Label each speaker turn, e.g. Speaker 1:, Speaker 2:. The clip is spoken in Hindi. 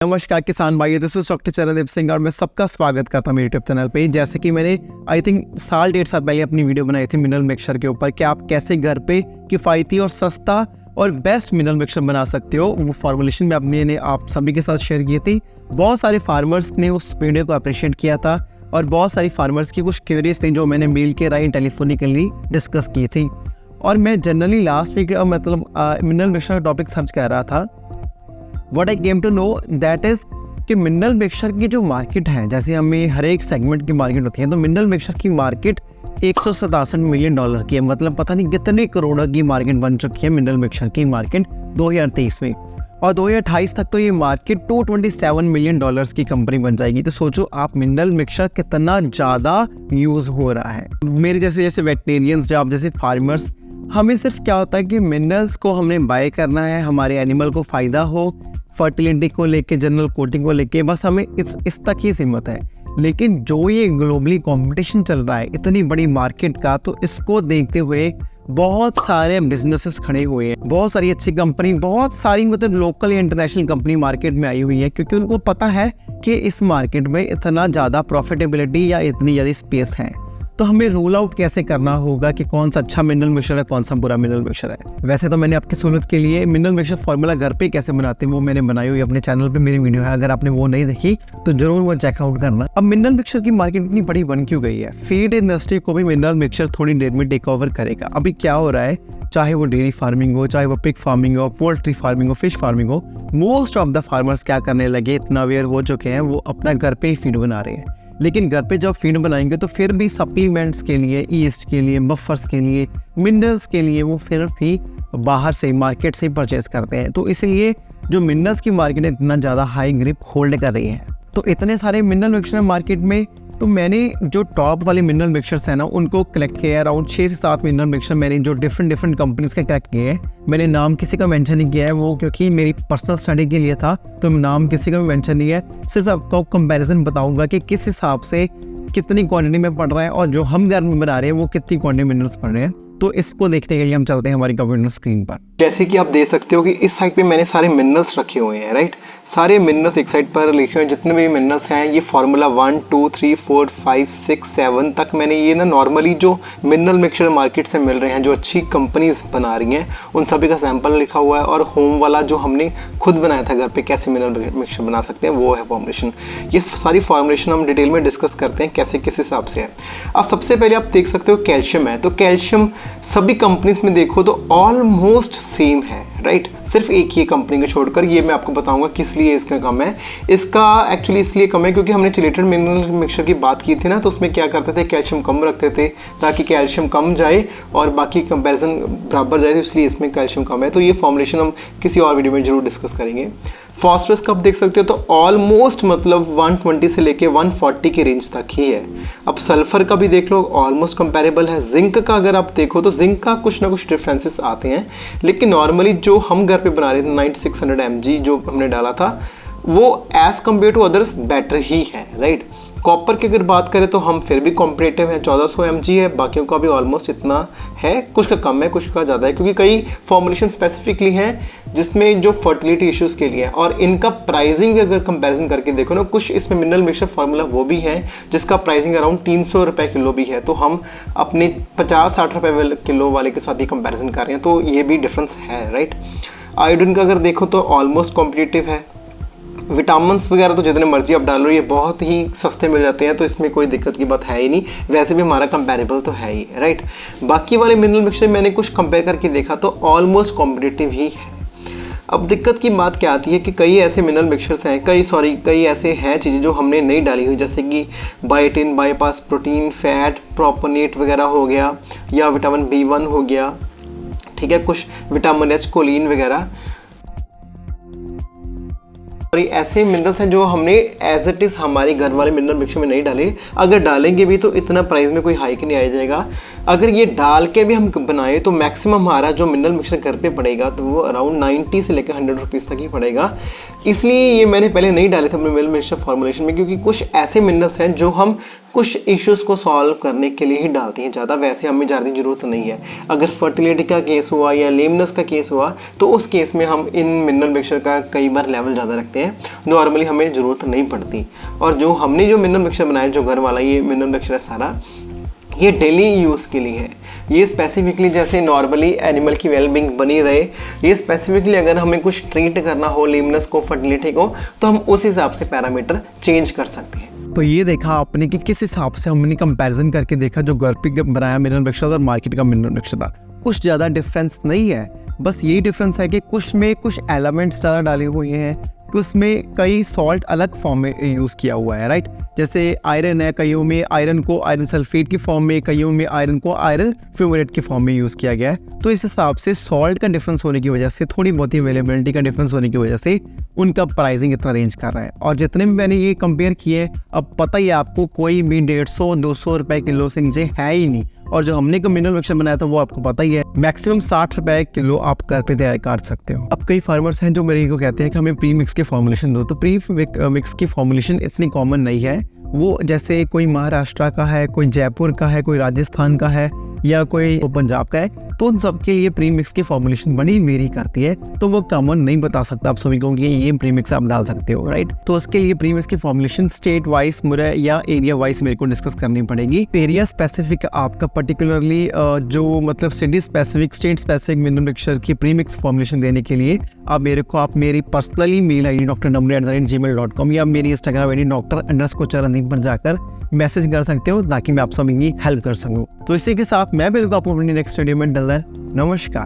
Speaker 1: नमस्कार किसान भाई, दिस इज डॉक्टर चरणदेव सिंह और मैं सबका स्वागत करता हूँ मेरे यूट्यूब चैनल पे। जैसे कि मैंने आई थिंक साल 1.5 साल पहले अपनी वीडियो बनाई थी मिनरल मिक्सचर के ऊपर कि आप कैसे घर पे किफ़ायती और सस्ता और बेस्ट मिनरल मिक्सचर बना सकते हो। वो फॉर्मुलेशन में अपने आप सभी के साथ शेयर की थी। बहुत सारे फार्मर्स ने उस वीडियो को अप्रिशिएट किया था और बहुत सारी फार्मर्स की कुछ क्वेरीज थी जो मैंने मेल के राय टेलीफोनिकली डिस्कस की थी। और मैं generally last week mineral mixture का टॉपिक सर्च कर रहा था। What I came to know that is कि मिनरल मिक्सचर की जो मार्केट है, जैसे हमें हर एक सेगमेंट की मार्केट होती है, तो मिनरल मिक्सचर की मार्केट 167 मिलियन डॉलर की है। मतलब पता नहीं कितने करोड़ों की मार्केट बन चुकी है मिनरल मिक्सचर की मार्केट 2023 में। और 2028 तक तो ये मार्केट 227 मिलियन डॉलर्स की कंपनी बन जाएगी। तो सोचो आप मिनरल मिक्सचर कितना ज़्यादा यूज़ हो रहा है। मेरे जैसे वेटनेरियंस, जो आप जैसे फार्मर्स, हमें सिर्फ क्या होता है कि मिनरल्स को हमने बाय करना है, हमारे एनिमल को फ़ायदा हो, फर्टिलिटी को लेके, जनरल कोटिंग को लेके, बस हमें इस तक ही सीमित है। लेकिन जो ये ग्लोबली कंपटीशन चल रहा है इतनी बड़ी मार्केट का, तो इसको देखते हुए बहुत सारे बिजनेसेस खड़े हुए हैं। बहुत सारी अच्छी कंपनी, बहुत सारी मतलब लोकल या इंटरनेशनल कंपनी मार्केट में आई हुई है, क्योंकि उनको पता है कि इस मार्केट में इतना ज़्यादा प्रॉफिटेबिलिटी या इतनी ज़्यादा स्पेस है। तो हमें रूल आउट कैसे करना होगा कि कौन सा अच्छा मिनरल मिक्सचर है, कौन सा बुरा मिनरल मिक्सचर है। वैसे तो मैंने आपकी सहूलत के लिए मिनरल मिक्सचर फार्मूला घर पे कैसे बनाते हैं वो मैंने बनाई हुई अपने चैनल पे, मेरी वीडियो है। अगर आपने वो नहीं देखी तो जरूर वो चेकआउट करना। अब मिनरल मिक्सचर की मार्केट इतनी बड़ी बन क्यों गई है? फीड इंडस्ट्री को भी मिनरल मिक्सचर थोड़ी देर में टेक ओवर करेगा। अभी क्या हो रहा है, चाहे वो डेयरी फार्मिंग हो, चाहे वो पिग फार्मिंग हो, पोल्ट्री फार्मिंग हो, फिश फार्मिंग हो, मोस्ट ऑफ द फार्मर्स क्या करने लगे, इतना अवेयर हो चुके हैं, वो अपना घर पे ही फीड बना रहे हैं। लेकिन घर पे जब फीड बनाएंगे तो फिर भी सप्लीमेंट्स के लिए, ईस्ट के लिए, बफर्स के लिए, मिनरल्स के लिए वो फिर भी बाहर से, मार्केट से परचेज करते हैं। तो इसलिए जो मिनरल्स की मार्केट है इतना ज़्यादा हाई ग्रिप होल्ड कर रही है। तो इतने सारे मिनरल मिक्सचर मार्केट में, तो मैंने जो टॉप वाले मिनरल मिक्सचर्स हैं ना उनको कलेक्ट किया। अराउंड 6 से 7 मिनरल मिक्सचर मैंने जो डिफरेंट कंपनीज के कलेक्ट किए हैं। मैंने नाम किसी का मेंशन नहीं किया है, वो क्योंकि मेरी पर्सनल स्टडी के लिए था, तो नाम किसी का भी मेंशन नहीं है। सिर्फ आपको कंपैरिजन बताऊंगा कि किस हिसाब से कितनी क्वांटिटी में पड़ रहा है और जो हम घर में बना रहे हैं वो कितनी क्वांटिटी मिनरल्स पड़ रहे हैं। तो इसको देखने के लिए हम चलते हैं हमारी कंप्यूटर स्क्रीन पर। जैसे कि आप देख सकते हो कि इस साइड पे मैंने सारे मिनरल्स रखे हुए हैं, राइट। सारे मिनरल्स एक साइड पर लिखे हुए हैं, जितने भी मिनरल्स हैं। ये फार्मूला 1, 2, 3, 4, 5, 6, 7 तक मैंने ये ना नॉर्मली जो मिनरल मिक्सचर मार्केट से मिल रहे हैं, जो अच्छी कंपनीज बना रही हैं, उन सभी का सैंपल लिखा हुआ है। और होम वाला जो हमने खुद बनाया था घर पे, कैसे मिनरल मिक्सचर बना सकते हैं, वो है फॉर्मुलेशन। ये सारी फॉर्मुलेशन हम डिटेल में डिस्कस करते हैं कैसे किस हिसाब से है। अब सबसे पहले आप देख सकते हो कैल्शियम है। तो कैल्शियम सभी कंपनीज में देखो तो ऑलमोस्ट सेम है, राइट। सिर्फ एक ही कंपनी को छोड़कर, ये मैं आपको बताऊंगा किस लिए इसका कम है। इसका एक्चुअली इसलिए कम है क्योंकि हमने चिलेटेड मिनरल मिक्सचर की बात की थी ना, तो उसमें क्या करते थे, कैल्शियम कम रखते थे ताकि कैल्शियम कम जाए और बाकी कंपैरिजन बराबर जाए, तो इसलिए इसमें कैल्शियम कम है। तो ये फॉर्मुलेशन हम किसी और वीडियो में जरूर डिस्कस करेंगे। फॉस्फरस का आप देख सकते हो तो ऑलमोस्ट मतलब 120 से लेके 140 की रेंज तक ही है। अब सल्फर का भी देख लो, ऑलमोस्ट कंपैरेबल है। जिंक का अगर आप देखो तो जिंक का कुछ ना कुछ डिफरेंसेस आते हैं, लेकिन नॉर्मली जो हम घर पे बना रहे थे 9600 mg जो हमने डाला था, वो as compare to others better ही है, राइट। कॉपर की अगर बात करें तो हम फिर भी कॉम्पिटेटिव है, 1400 mg है। बाकियों का भी ऑलमोस्ट इतना है, कुछ का कम है, कुछ का ज़्यादा है, क्योंकि कई फॉर्मुलेशन स्पेसिफिकली हैं जिसमें जो फर्टिलिटी इश्यूज के लिए है। और इनका प्राइसिंग अगर कंपैरिजन करके देखो ना, कुछ इसमें मिनरल मिक्सचर फार्मूला वो भी है जिसका प्राइसिंग अराउंड 300 रुपये किलो भी है। तो हम अपने 50-60 रुपये किलो वाले के साथ ही कंपैरिजन कर रहे हैं, तो ये भी डिफरेंस है, राइट। आयोडीन का अगर देखो तो ऑलमोस्ट कॉम्पिटिटिव है। विटामिन वगैरह तो जितने मर्जी आप डालो, ये बहुत ही सस्ते मिल जाते हैं, तो इसमें कोई दिक्कत की बात है ही नहीं। वैसे भी हमारा कंपैरेबल तो है ही, राइट। बाकी वाले मिनरल मिक्सचर मैंने कुछ कंपेयर करके देखा तो ऑलमोस्ट कॉम्पिटिटिव ही है। अब दिक्कत की बात क्या आती है कि कई ऐसे मिनरल मिक्सचर्स हैं, कई ऐसे हैं चीज़ें जो हमने नहीं डाली हुई, जैसे कि बायोटिन, बाईपास प्रोटीन, फैट, प्रोपोनेट वगैरह हो गया, या विटामिन B1 हो गया, ठीक है, कुछ विटामिन H, कोलिन वगैरह। और ये ऐसे मिनरल्स हैं जो हमने एज इट इज हमारे घर वाले मिनरल मिक्सचर में नहीं डाले। अगर डालेंगे भी तो इतना प्राइस में कोई हाइक नहीं आ जाएगा। अगर ये डाल के भी हम बनाए तो मैक्सिमम हमारा जो मिनरल मिक्सचर घर पे पड़ेगा तो वो अराउंड 90 से लेकर 100 रुपीज़ तक ही पड़ेगा। इसलिए ये मैंने पहले नहीं डाले थे अपने मिनरल मिक्सचर फॉर्मुलेशन में, क्योंकि कुछ ऐसे मिनरल्स हैं जो हम कुछ इश्यूज़ को सॉल्व करने के लिए ही डालते हैं ज़्यादा, वैसे हमें ज़्यादा ज़रूरत नहीं है। अगर फर्टिलिटी का केस हुआ या लेमनेस का केस हुआ तो उस केस में हम इन मिनरल मिक्सचर का कई बार लेवल ज़्यादा रखते हैं, नॉर्मली हमें ज़रूरत नहीं पड़ती। और जो हमने जो मिनरल मिक्सचर बनाया, जो घर वाला ये मिनरल मिक्सचर है सारा, ये डेली यूज़ के लिए है। ये स्पेसिफिकली जैसे नॉर्मली एनिमल की वेलबींग बनी रहे, ये स्पेसिफिकली अगर हमें कुछ ट्रीट करना हो लेमनेस को, फर्टिलिटी को, तो हम उस हिसाब से पैरामीटर चेंज कर सकते हैं। तो ये देखा आपने कि किस हिसाब से हमने कंपैरिजन करके देखा जो घर पे बनाया मिनरल मिक्सचर और मार्केट का मिनरल मिक्सचर था। कुछ ज़्यादा डिफरेंस नहीं है, बस यही डिफरेंस है कि कुछ में कुछ एलिमेंट्स ज़्यादा डाले हुए हैं, कि उसमें कई सॉल्ट अलग फॉर्म में यूज़ किया हुआ है, राइट। जैसे आयरन है, कईयों में आयरन को आयरन सल्फेट की फॉर्म में, कईयों में आयरन को आयरन फ्यूमेट की फॉर्म में यूज़ किया गया है। तो इस हिसाब से सॉल्ट का डिफरेंस होने की वजह से, थोड़ी बहुत ही अवेलेबिलिटी का डिफरेंस होने की वजह से उनका प्राइसिंग इतना रेंज कर रहा है। और जितने भी मैंने ये कंपेयर किए, अब पता ही आपको कोई भी 150-200 रुपये किलो से नीचे है ही नहीं। और जो हमने को मिनरल मिक्सचर बनाया था वो आपको पता ही है, मैक्सिमम 60 रुपये किलो आप घर पे तैयार कर सकते हो। अब कई फार्मर्स हैं जो मेरे को कहते हैं कि हमें प्री मिक्स की फॉर्मुलेशन दो, तो प्री मिक्स की फॉर्मुलेशन इतनी कॉमन नहीं है। वो जैसे कोई महाराष्ट्र का है, कोई जयपुर का है, कोई राजस्थान का है, या कोई पंजाब का है, तो उन सब के लिए प्री मिक्स की फॉर्मुलेशन बड़ी वेरी करती है। तो वो कॉमन नहीं बता सकता आप सभी को कि ये प्री मिक्स आप डाल सकते हो, राइट। तो उसके लिए प्री मिक्स की फॉर्मुलेशन स्टेट वाइज मुझे या एरिया वाइज मेरे को डिस्कस करनी पड़ेगी। एरिया स्पेसिफिक आपका पर्टिकुलरली जो मतलब city specific, state specific mineral mixture की प्री मिक्स फॉर्मुलेशन देने के लिए आप मेरी पर्सनली मेल ID drnamre@gmail.com या मेरी इंस्टाग्राम ID Dr_Charandeep पर जाकर मैसेज कर सकते हो, ताकि मैं आप सभी की हेल्प कर सकूं। तो इसी के साथ मैं बिल्कुल आपको अपनी नेक्स्ट वीडियो में डल। नमस्कार।